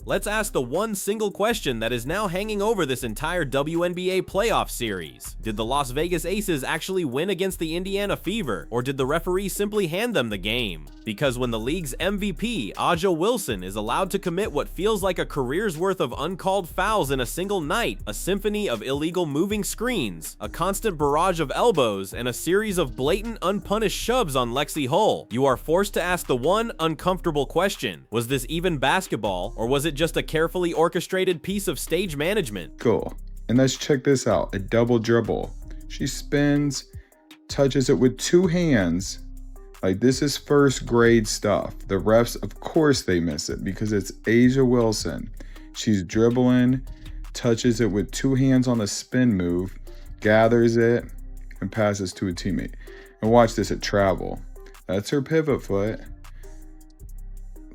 Let's ask the one single question that is now hanging over this entire WNBA playoff series. Did the Las Vegas Aces actually win against the Indiana Fever, or did the referee simply hand them the game? Because when the league's MVP, Aja Wilson, is allowed to commit what feels like a career's worth of uncalled fouls in a single night, a symphony of illegal moving screens, a constant barrage of elbows, and a series of blatant unpunished shoves on Lexie Hull, you are forced to ask the one uncomfortable question. Was this even basketball, or was it just a carefully orchestrated piece of stage management? Cool. And let's check this out. A double dribble. She spins, touches it with two hands. Like, this is first grade stuff. The refs, of course they miss it because it's Aja Wilson. She's dribbling, touches it with two hands on the spin move, gathers it, and passes to a teammate. And watch this at travel. That's her pivot foot.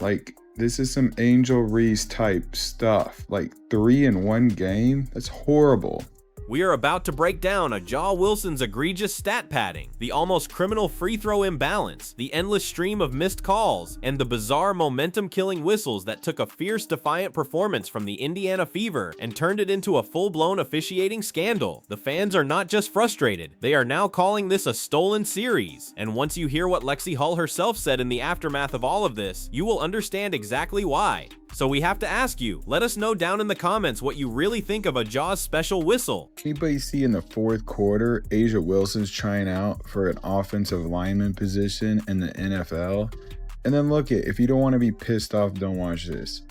Like, this is some Angel Reese type stuff. Like, 3 in one game? That's horrible. We are about to break down Aja Wilson's egregious stat padding, the almost criminal free throw imbalance, the endless stream of missed calls, and the bizarre momentum-killing whistles that took a fierce, defiant performance from the Indiana Fever and turned it into a full-blown officiating scandal. The fans are not just frustrated, they are now calling this a stolen series. And once you hear what Lexie Hull herself said in the aftermath of all of this, you will understand exactly why. So we have to ask you, let us know down in the comments what you really think of Aja's special whistle. Anybody see in the fourth quarter, Aja Wilson's trying out for an offensive lineman position in the NFL? And then look at, if you don't want to be pissed off, don't watch this.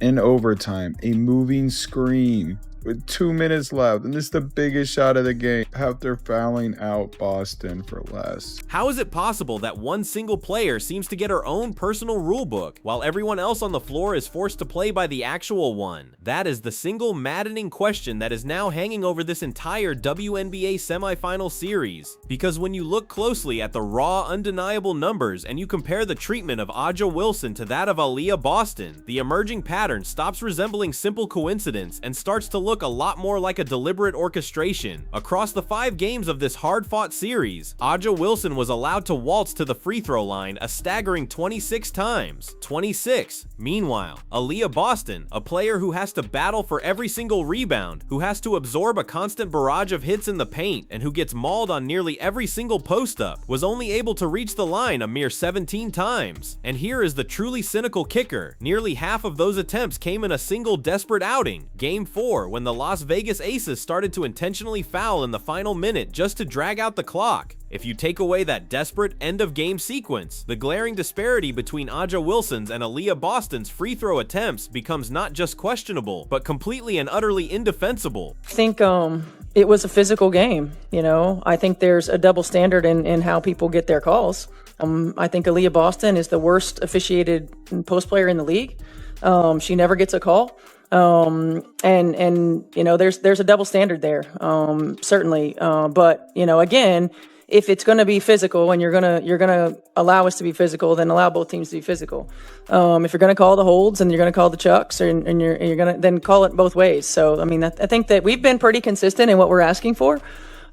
In overtime, a moving screen with 2 minutes left, and this is the biggest shot of the game after fouling out Boston for less. How is it possible that one single player seems to get her own personal rulebook while everyone else on the floor is forced to play by the actual one? That is the single maddening question that is now hanging over this entire WNBA semifinal series. Because when you look closely at the raw, undeniable numbers and you compare the treatment of Aja Wilson to that of Aaliyah Boston, the emerging pattern stops resembling simple coincidence and starts to look a lot more like a deliberate orchestration. Across the 5 games of this hard-fought series, Aja Wilson was allowed to waltz to the free throw line a staggering 26 times. 26. Meanwhile, Aaliyah Boston, a player who has to battle for every single rebound, who has to absorb a constant barrage of hits in the paint, and who gets mauled on nearly every single post-up, was only able to reach the line a mere 17 times. And here is the truly cynical kicker. Nearly half of those attempts came in a single desperate outing, Game 4, when the Las Vegas Aces started to intentionally foul in the final minute just to drag out the clock. If you take away that desperate end-of-game sequence, the glaring disparity between Aja Wilson's and Aaliyah Boston's free throw attempts becomes not just questionable, but completely and utterly indefensible. I think it was a physical game, you know. I think there's a double standard in how people get their calls. I think Aaliyah Boston is the worst officiated post player in the league. She never gets a call. And you know, there's a double standard there, certainly. But you know, again, if it's going to be physical and you're gonna allow us to be physical, then allow both teams to be physical. If you're going to call the holds and you're going to call the chucks, and you're going to then call it both ways. So I mean, I think that we've been pretty consistent in what we're asking for,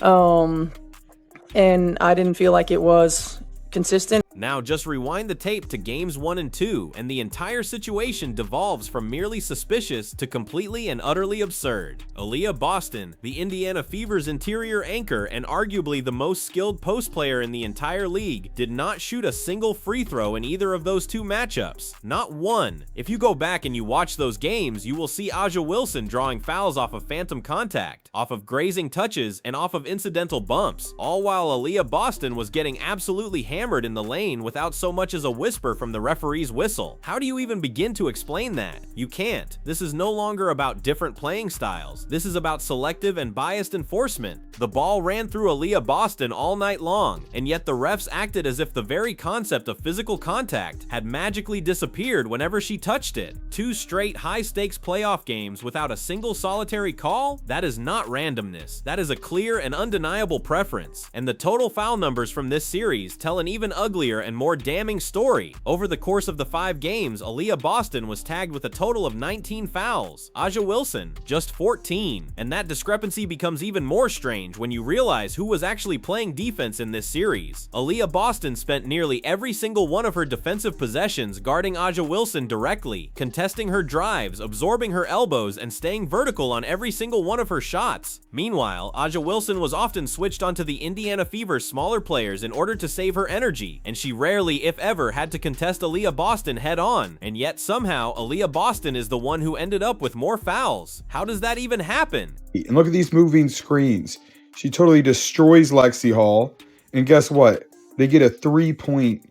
and I didn't feel like it was consistent. Now just rewind the tape to games 1 and 2, and the entire situation devolves from merely suspicious to completely and utterly absurd. Aaliyah Boston, the Indiana Fever's interior anchor and arguably the most skilled post player in the entire league, did not shoot a single free throw in either of those 2 matchups. Not one. If you go back and you watch those games, you will see Aja Wilson drawing fouls off of phantom contact, off of grazing touches, and off of incidental bumps, all while Aaliyah Boston was getting absolutely hammered in the lane without so much as a whisper from the referee's whistle. How do you even begin to explain that? You can't. This is no longer about different playing styles. This is about selective and biased enforcement. The ball ran through Aaliyah Boston all night long, and yet the refs acted as if the very concept of physical contact had magically disappeared whenever she touched it. 2 straight high-stakes playoff games without a single solitary call? That is not randomness. That is a clear and undeniable preference. And the total foul numbers from this series tell an even uglier earlier and more damning story. Over the course of the 5 games, Aaliyah Boston was tagged with a total of 19 fouls. A'ja Wilson, just 14. And that discrepancy becomes even more strange when you realize who was actually playing defense in this series. Aaliyah Boston spent nearly every single one of her defensive possessions guarding A'ja Wilson directly, contesting her drives, absorbing her elbows, and staying vertical on every single one of her shots. Meanwhile, A'ja Wilson was often switched onto the Indiana Fever's smaller players in order to save her energy, and she rarely, if ever, had to contest Aaliyah Boston head-on. And yet somehow, Aaliyah Boston is the one who ended up with more fouls. How does that even happen? And look at these moving screens. She totally destroys Lexie Hull. And guess what? They get a 3-point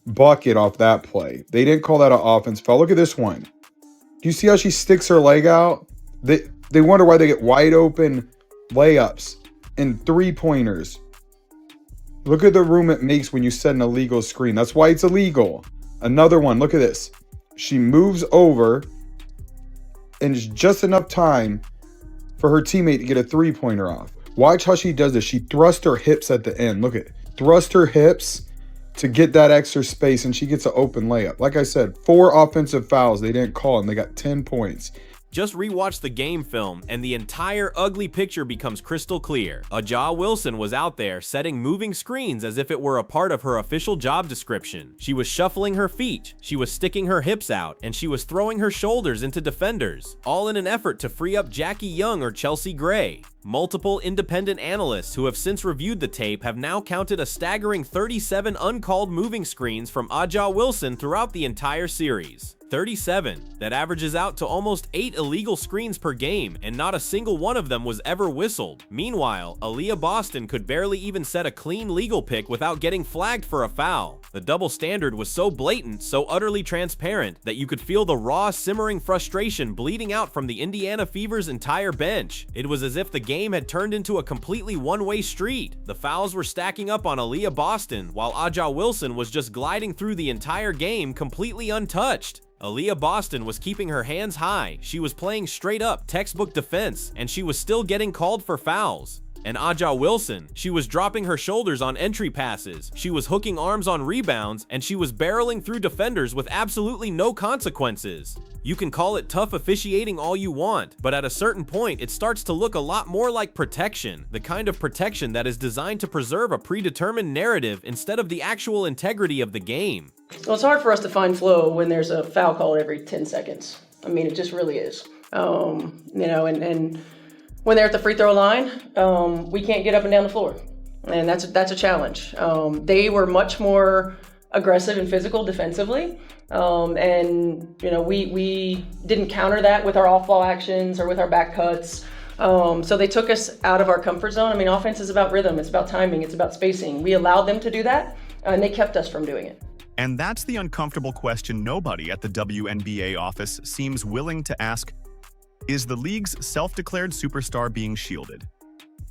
bucket off that play. They didn't call that an offense foul. Look at this one. Do you see how she sticks her leg out? They wonder why they get wide open layups and 3-pointers. Look at the room it makes when you set an illegal screen. That's why it's illegal. Another one. Look at this. She moves over and it's just enough time for her teammate to get a 3-pointer off. Watch how she does this. She thrusts her hips at the end. Look at it. Thrust her hips to get that extra space, and she gets an open layup. Like I said, 4 offensive fouls they didn't call, and they got 10 points. Just rewatch the game film, and the entire ugly picture becomes crystal clear. A'ja Wilson was out there setting moving screens as if it were a part of her official job description. She was shuffling her feet, she was sticking her hips out, and she was throwing her shoulders into defenders, all in an effort to free up Jackie Young or Chelsea Gray. Multiple independent analysts who have since reviewed the tape have now counted a staggering 37 uncalled moving screens from A'ja Wilson throughout the entire series. 37. That averages out to almost 8 illegal screens per game, and not a single one of them was ever whistled. Meanwhile, Aaliyah Boston could barely even set a clean legal pick without getting flagged for a foul. The double standard was so blatant, so utterly transparent, that you could feel the raw, simmering frustration bleeding out from the Indiana Fever's entire bench. It was as if the game had turned into a completely one-way street. The fouls were stacking up on Aaliyah Boston, while A'ja Wilson was just gliding through the entire game completely untouched. Aaliyah Boston was keeping her hands high, she was playing straight up textbook defense, and she was still getting called for fouls. And A'ja Wilson, she was dropping her shoulders on entry passes, she was hooking arms on rebounds, and she was barreling through defenders with absolutely no consequences. You can call it tough officiating all you want, but at a certain point it starts to look a lot more like protection, the kind of protection that is designed to preserve a predetermined narrative instead of the actual integrity of the game. Well, it's hard for us to find flow when there's a foul called every 10 seconds. I mean, it just really is. And when they're at the free throw line, we can't get up and down the floor. And that's a challenge. They were much more aggressive and physical defensively. We didn't counter that with our off-ball actions or with our back cuts. So they took us out of our comfort zone. I mean, offense is about rhythm. It's about timing. It's about spacing. We allowed them to do that, and they kept us from doing it. And that's the uncomfortable question nobody at the WNBA office seems willing to ask. Is the league's self-declared superstar being shielded?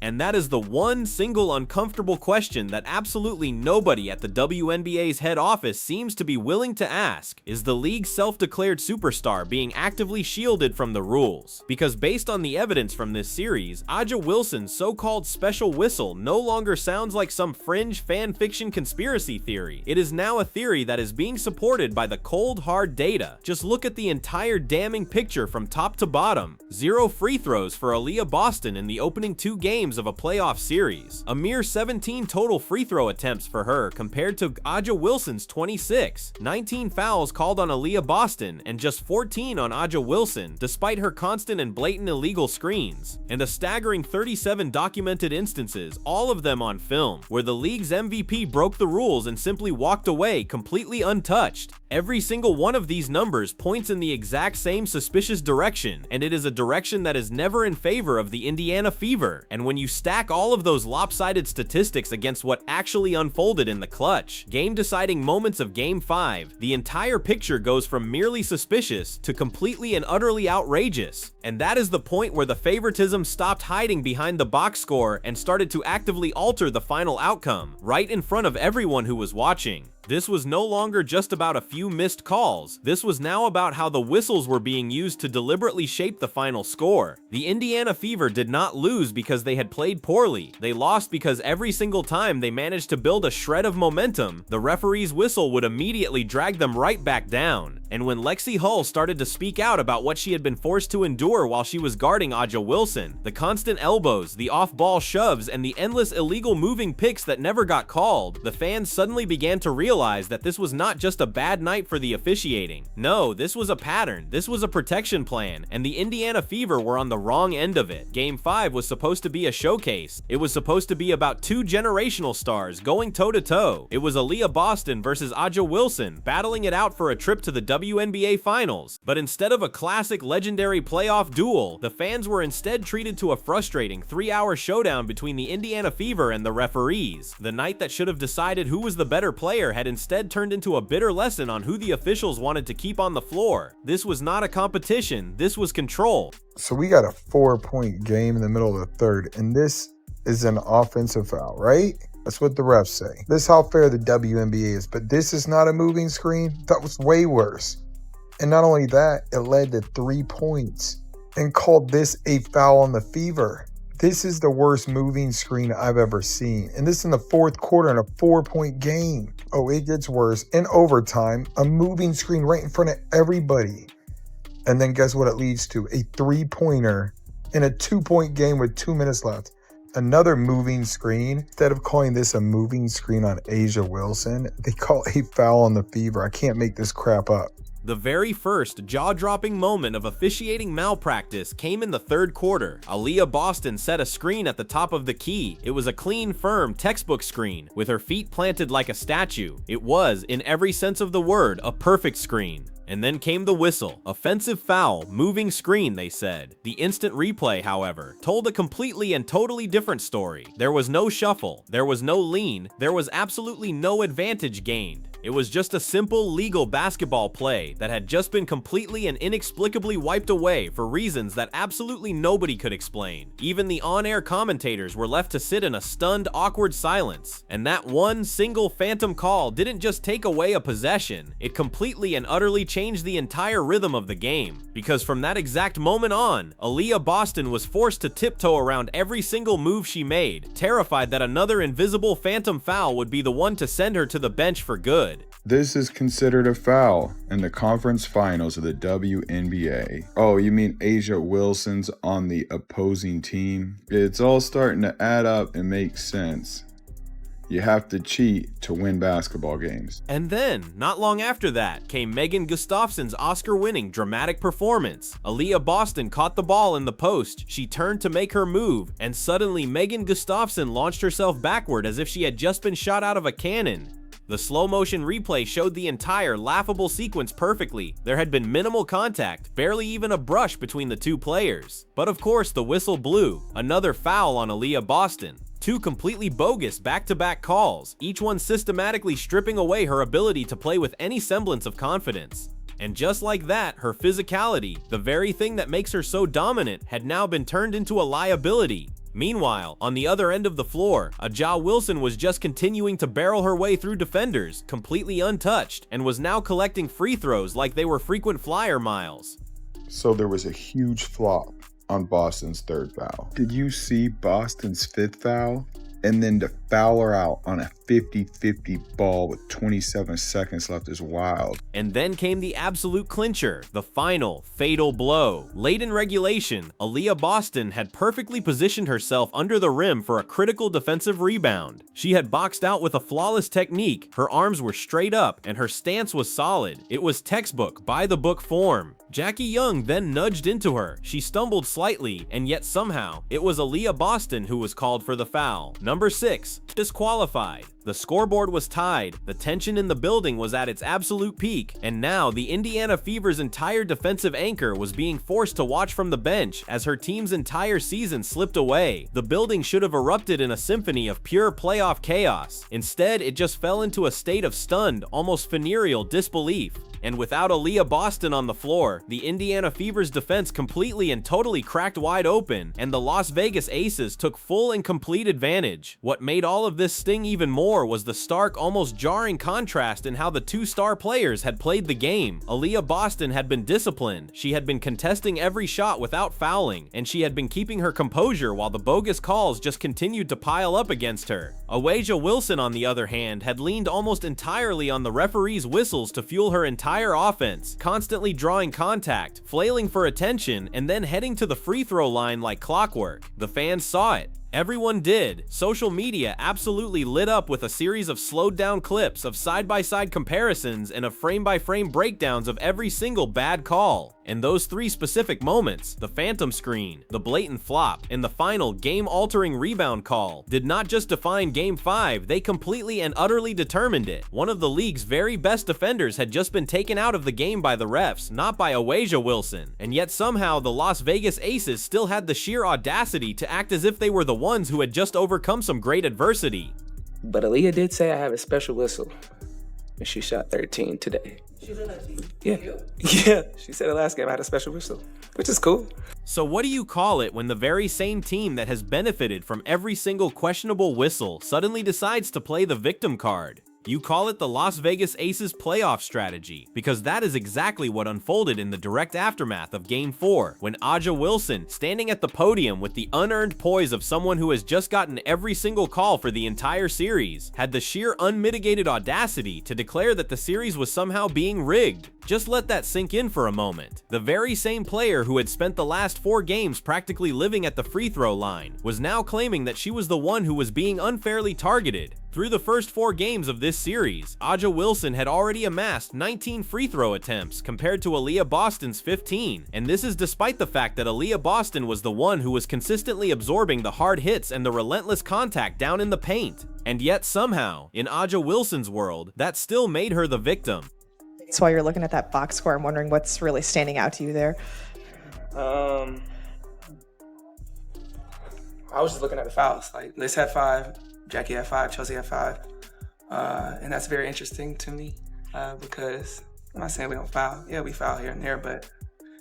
And that is the one single uncomfortable question that absolutely nobody at the WNBA's head office seems to be willing to ask. Is the league's self-declared superstar being actively shielded from the rules? Because based on the evidence from this series, A'ja Wilson's so-called special whistle no longer sounds like some fringe fan fiction conspiracy theory. It is now a theory that is being supported by the cold, hard data. Just look at the entire damning picture from top to bottom. 0 free throws for Aaliyah Boston in the opening 2 games of a playoff series. A mere 17 total free throw attempts for her compared to A'ja Wilson's 26. 19 fouls called on Aaliyah Boston and just 14 on A'ja Wilson, despite her constant and blatant illegal screens. And a staggering 37 documented instances, all of them on film, where the league's MVP broke the rules and simply walked away completely untouched. Every single one of these numbers points in the exact same suspicious direction, and it is a direction that is never in favor of the Indiana Fever. And when you stack all of those lopsided statistics against what actually unfolded in the clutch, game-deciding moments of Game 5, the entire picture goes from merely suspicious to completely and utterly outrageous. And that is the point where the favoritism stopped hiding behind the box score and started to actively alter the final outcome, right in front of everyone who was watching. This was no longer just about a few missed calls. This was now about how the whistles were being used to deliberately shape the final score. The Indiana Fever did not lose because they had played poorly. They lost because every single time they managed to build a shred of momentum, the referee's whistle would immediately drag them right back down. And when Lexie Hull started to speak out about what she had been forced to endure while she was guarding Aja Wilson, the constant elbows, the off-ball shoves, and the endless illegal moving picks that never got called, the fans suddenly began to realize that this was not just a bad night for the officiating. No, this was a pattern, this was a protection plan, and the Indiana Fever were on the wrong end of it. Game 5 was supposed to be a showcase. It was supposed to be about two generational stars going toe-to-toe. It was Aaliyah Boston versus Aja Wilson, battling it out for a trip to the WNBA Finals. But instead of a classic legendary playoff duel, the fans were instead treated to a frustrating 3-hour showdown between the Indiana Fever and the referees. The night that should have decided who was the better player had instead turned into a bitter lesson on who the officials wanted to keep on the floor. This was not a competition, this was control. So we got a 4-point game in the middle of the third, and this is an offensive foul, right? That's what the refs say. This is how fair the WNBA is, but this is not a moving screen. That was way worse. And not only that, it led to 3 points and called this a foul on the Fever. This is the worst moving screen I've ever seen. And this in the fourth quarter in a 4-point game. Oh, it gets worse. In overtime, a moving screen right in front of everybody. And then guess what it leads to? A 3-pointer in a 2-point game with 2 minutes left. Another moving screen. Instead of calling this a moving screen on Aja Wilson, they call a foul on the Fever. I can't make this crap up. The very first jaw-dropping moment of officiating malpractice came in the third quarter. Aaliyah Boston set a screen at the top of the key. It was a clean, firm, textbook screen, with her feet planted like a statue. It was, in every sense of the word, a perfect screen. And then came the whistle. Offensive foul, moving screen, they said. The instant replay, however, told a completely and totally different story. There was no shuffle, there was no lean, there was absolutely no advantage gained. It was just a simple, legal basketball play that had just been completely and inexplicably wiped away for reasons that absolutely nobody could explain. Even the on-air commentators were left to sit in a stunned, awkward silence. And that one single phantom call didn't just take away a possession, it completely and utterly changed the entire rhythm of the game. Because from that exact moment on, Aaliyah Boston was forced to tiptoe around every single move she made, terrified that another invisible phantom foul would be the one to send her to the bench for good. This is considered a foul in the conference finals of the WNBA. Oh, you mean Aja Wilson's on the opposing team? It's all starting to add up and make sense. You have to cheat to win basketball games. And then, not long after that, came Megan Gustafson's Oscar-winning dramatic performance. Aaliyah Boston caught the ball in the post, she turned to make her move, and suddenly Megan Gustafson launched herself backward as if she had just been shot out of a cannon. The slow-motion replay showed the entire laughable sequence perfectly. There had been minimal contact, barely even a brush between the two players. But of course, the whistle blew. Another foul on Aaliyah Boston. 2 completely bogus back-to-back calls, each one systematically stripping away her ability to play with any semblance of confidence. And just like that, her physicality, the very thing that makes her so dominant, had now been turned into a liability. Meanwhile, on the other end of the floor, Aja Wilson was just continuing to barrel her way through defenders, completely untouched, and was now collecting free throws like they were frequent flyer miles. So there was a huge flop on Boston's third foul. Did you see Boston's 5th foul? And then to foul her out on a 50-50 ball with 27 seconds left is wild. And then came the absolute clincher, the final, fatal blow. Late in regulation, Aaliyah Boston had perfectly positioned herself under the rim for a critical defensive rebound. She had boxed out with a flawless technique, her arms were straight up, and her stance was solid. It was textbook, by-the-book form. Jackie Young then nudged into her. She stumbled slightly, and yet somehow, it was Aaliyah Boston who was called for the foul. Number 6, disqualified. The scoreboard was tied, the tension in the building was at its absolute peak, and now the Indiana Fever's entire defensive anchor was being forced to watch from the bench as her team's entire season slipped away. The building should have erupted in a symphony of pure playoff chaos. Instead, it just fell into a state of stunned, almost funereal disbelief. And without Aaliyah Boston on the floor, the Indiana Fever's defense completely and totally cracked wide open, and the Las Vegas Aces took full and complete advantage. What made all of this sting even more more was the stark, almost jarring contrast in how the two star players had played the game. Aaliyah Boston had been disciplined, she had been contesting every shot without fouling, and she had been keeping her composure while the bogus calls just continued to pile up against her. Outraged Wilson, on the other hand, had leaned almost entirely on the referee's whistles to fuel her entire offense, constantly drawing contact, flailing for attention, and then heading to the free throw line like clockwork. The fans saw it. Everyone did. Social media absolutely lit up with a series of slowed down clips of side-by-side comparisons and of frame-by-frame breakdowns of every single bad call. And those three specific moments, the phantom screen, the blatant flop, and the final game-altering rebound call, did not just define Game 5, they completely and utterly determined it. One of the league's very best defenders had just been taken out of the game by the refs, not by Outraged Wilson. And yet somehow the Las Vegas Aces still had the sheer audacity to act as if they were the ones who had just overcome some great adversity. But Aaliyah did say I have a special whistle, and she shot 13 today. She said that to you? Yeah. Yeah, she said the last game I had a special whistle, which is cool. So what do you call it when the very same team that has benefited from every single questionable whistle suddenly decides to play the victim card? You call it the Las Vegas Aces playoff strategy, because that is exactly what unfolded in the direct aftermath of Game 4, when Outraged Wilson, standing at the podium with the unearned poise of someone who has just gotten every single call for the entire series, had the sheer unmitigated audacity to declare that the series was somehow being rigged. Just let that sink in for a moment. The very same player who had spent the last 4 games practically living at the free throw line was now claiming that she was the one who was being unfairly targeted. Through the first 4 games of this series, Outraged Wilson had already amassed 19 free throw attempts compared to Aaliyah Boston's 15, and this is despite the fact that Aaliyah Boston was the one who was consistently absorbing the hard hits and the relentless contact down in the paint. And yet somehow, in Outraged Wilson's world, that still made her the victim. So while you're looking at that box score, I'm wondering what's really standing out to you there. I was just looking at the fouls. Like, Liz had 5, Jackie had 5, Chelsea had 5. And that's very interesting to me because I'm not saying we don't foul. Yeah, we foul here and there, but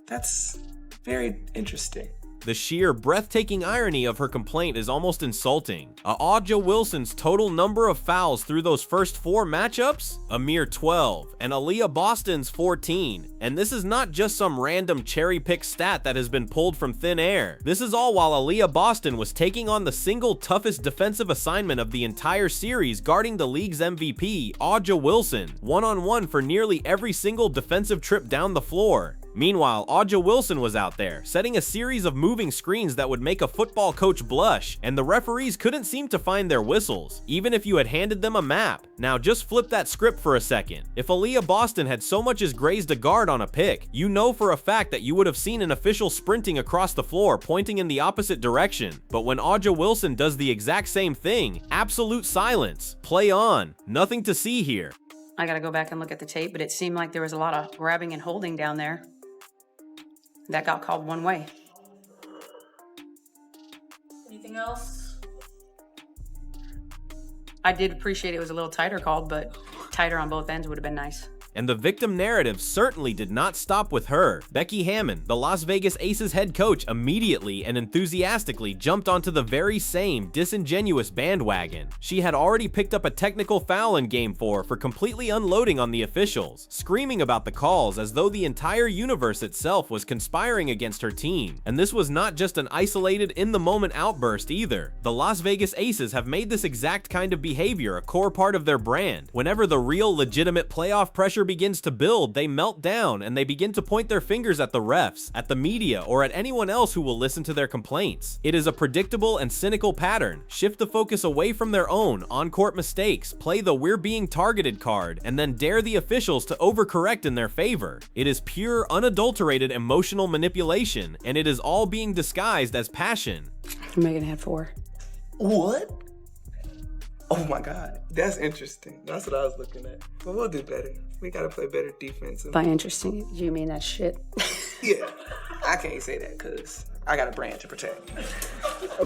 that's very interesting. The sheer, breathtaking irony of her complaint is almost insulting. Outraged Wilson's total number of fouls through those first 4 matchups? A mere 12, and Aaliyah Boston's 14. And this is not just some random cherry-picked stat that has been pulled from thin air. This is all while Aaliyah Boston was taking on the single toughest defensive assignment of the entire series, guarding the league's MVP, Outraged Wilson, one-on-one for nearly every single defensive trip down the floor. Meanwhile, Outraged Wilson was out there, setting a series of moving screens that would make a football coach blush, and the referees couldn't seem to find their whistles, even if you had handed them a map. Now just flip that script for a second. If Aaliyah Boston had so much as grazed a guard on a pick, you know for a fact that you would have seen an official sprinting across the floor pointing in the opposite direction. But when Outraged Wilson does the exact same thing, absolute silence. Play on. Nothing to see here. I gotta go back and look at the tape, but it seemed like there was a lot of grabbing and holding down there. That got called one way. Anything else? I did appreciate it was a little tighter called, but tighter on both ends would have been nice. And the victim narrative certainly did not stop with her. Becky Hammon, the Las Vegas Aces head coach, immediately and enthusiastically jumped onto the very same disingenuous bandwagon. She had already picked up a technical foul in Game 4 for completely unloading on the officials, screaming about the calls as though the entire universe itself was conspiring against her team. And this was not just an isolated, in-the-moment outburst either. The Las Vegas Aces have made this exact kind of behavior a core part of their brand. Whenever the real, legitimate playoff pressure begins to build, they melt down and they begin to point their fingers at the refs, at the media, or at anyone else who will listen to their complaints. It is a predictable and cynical pattern. Shift the focus away from their own on-court mistakes, play the "we're being targeted" card, and then dare the officials to overcorrect in their favor. It is pure, unadulterated emotional manipulation, and it is all being disguised as passion. Megan had 4. What? Oh my God, that's interesting. That's what I was looking at. But we'll do better. We gotta play better defense. By interesting, you mean that shit? Yeah, I can't say that because I got a brand to protect.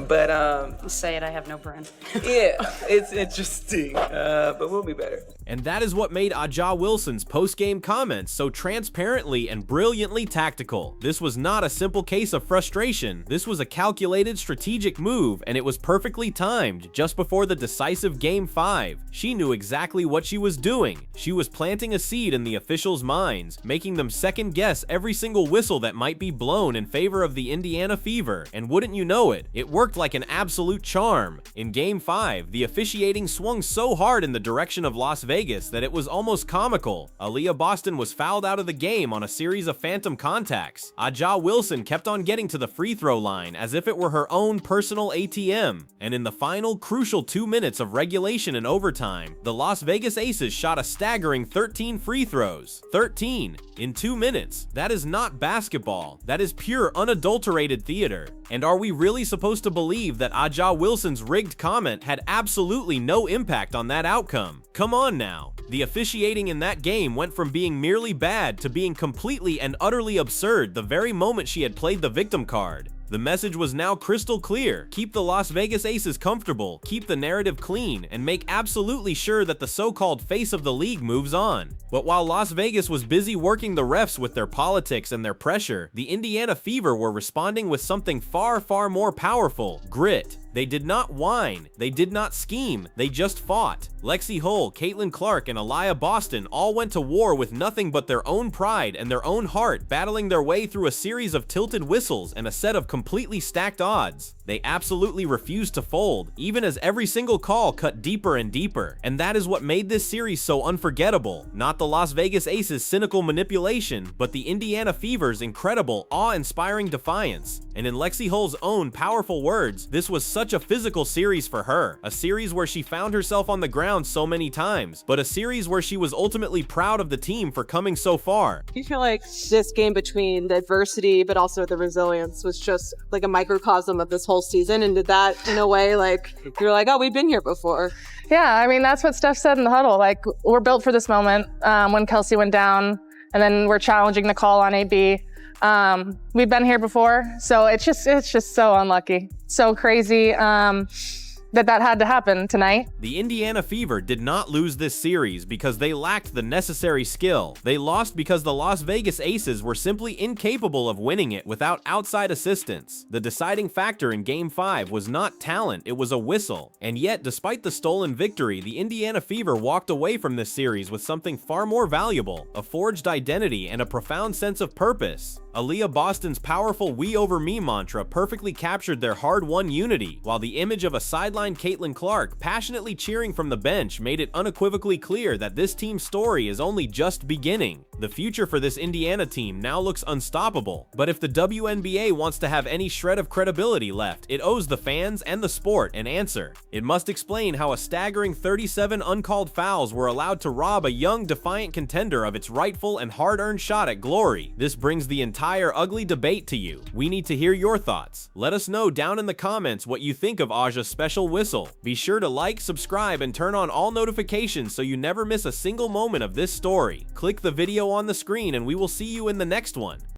But Say it, I have no brand. yeah, it's interesting. But we'll be better. And that is what made Aja Wilson's post-game comments so transparently and brilliantly tactical. This was not a simple case of frustration. This was a calculated strategic move, and it was perfectly timed just before the decisive Game 5. She knew exactly what she was doing. She was planting a seed in the officials' minds, making them second-guess every single whistle that might be blown in favor of the Indiana Fever. And wouldn't you know it, it worked like an absolute charm. In Game 5, the officiating swung so hard in the direction of Las Vegas that it was almost comical. Aaliyah Boston was fouled out of the game on a series of phantom contacts. Aja Wilson kept on getting to the free throw line as if it were her own personal ATM. And in the final crucial 2 minutes of regulation and overtime, the Las Vegas Aces shot a staggering 13 free throws. 13 in 2 minutes. That is not basketball. That is pure unadulterated theater. And are we really supposed to believe that Aja Wilson's rigged comment had absolutely no impact on that outcome? Come on now. The officiating in that game went from being merely bad to being completely and utterly absurd the very moment she had played the victim card. The message was now crystal clear. Keep the Las Vegas Aces comfortable, keep the narrative clean, and make absolutely sure that the so-called face of the league moves on. But while Las Vegas was busy working the refs with their politics and their pressure, the Indiana Fever were responding with something far, far more powerful: grit. They did not whine, they did not scheme, they just fought. Lexie Hull, Caitlin Clark, and Aaliyah Boston all went to war with nothing but their own pride and their own heart, battling their way through a series of tilted whistles and a set of completely stacked odds. They absolutely refused to fold, even as every single call cut deeper and deeper. And that is what made this series so unforgettable. Not the Las Vegas Aces' cynical manipulation, but the Indiana Fever's incredible, awe-inspiring defiance. And in Lexie Hull's own powerful words, this was such a physical series for her. A series where she found herself on the ground so many times, but a series where she was ultimately proud of the team for coming so far. Do you feel like this game, between the adversity but also the resilience, was just like a microcosm of this whole season? And did that, in a way, like, you're like, oh, we've been here before? Yeah, I mean, that's what Steph said in the huddle. Like, we're built for this moment. When Kelsey went down, and then we're challenging the call on AB. We've been here before, so it's just so unlucky, so crazy that had to happen tonight. The Indiana Fever did not lose this series because they lacked the necessary skill. They lost because the Las Vegas Aces were simply incapable of winning it without outside assistance. The deciding factor in Game 5 was not talent, it was a whistle. And yet, despite the stolen victory, the Indiana Fever walked away from this series with something far more valuable: a forged identity and a profound sense of purpose. Aaliyah Boston's powerful "we over me" mantra perfectly captured their hard-won unity, while the image of a sidelined Caitlin Clark passionately cheering from the bench made it unequivocally clear that this team's story is only just beginning. The future for this Indiana team now looks unstoppable, but if the WNBA wants to have any shred of credibility left, it owes the fans and the sport an answer. It must explain how a staggering 37 uncalled fouls were allowed to rob a young, defiant contender of its rightful and hard-earned shot at glory. This brings the entire ugly debate to you. We need to hear your thoughts. Let us know down in the comments what you think of Aja's special whistle. Be sure to like, subscribe, and turn on all notifications so you never miss a single moment of this story. Click the video on the screen and we will see you in the next one.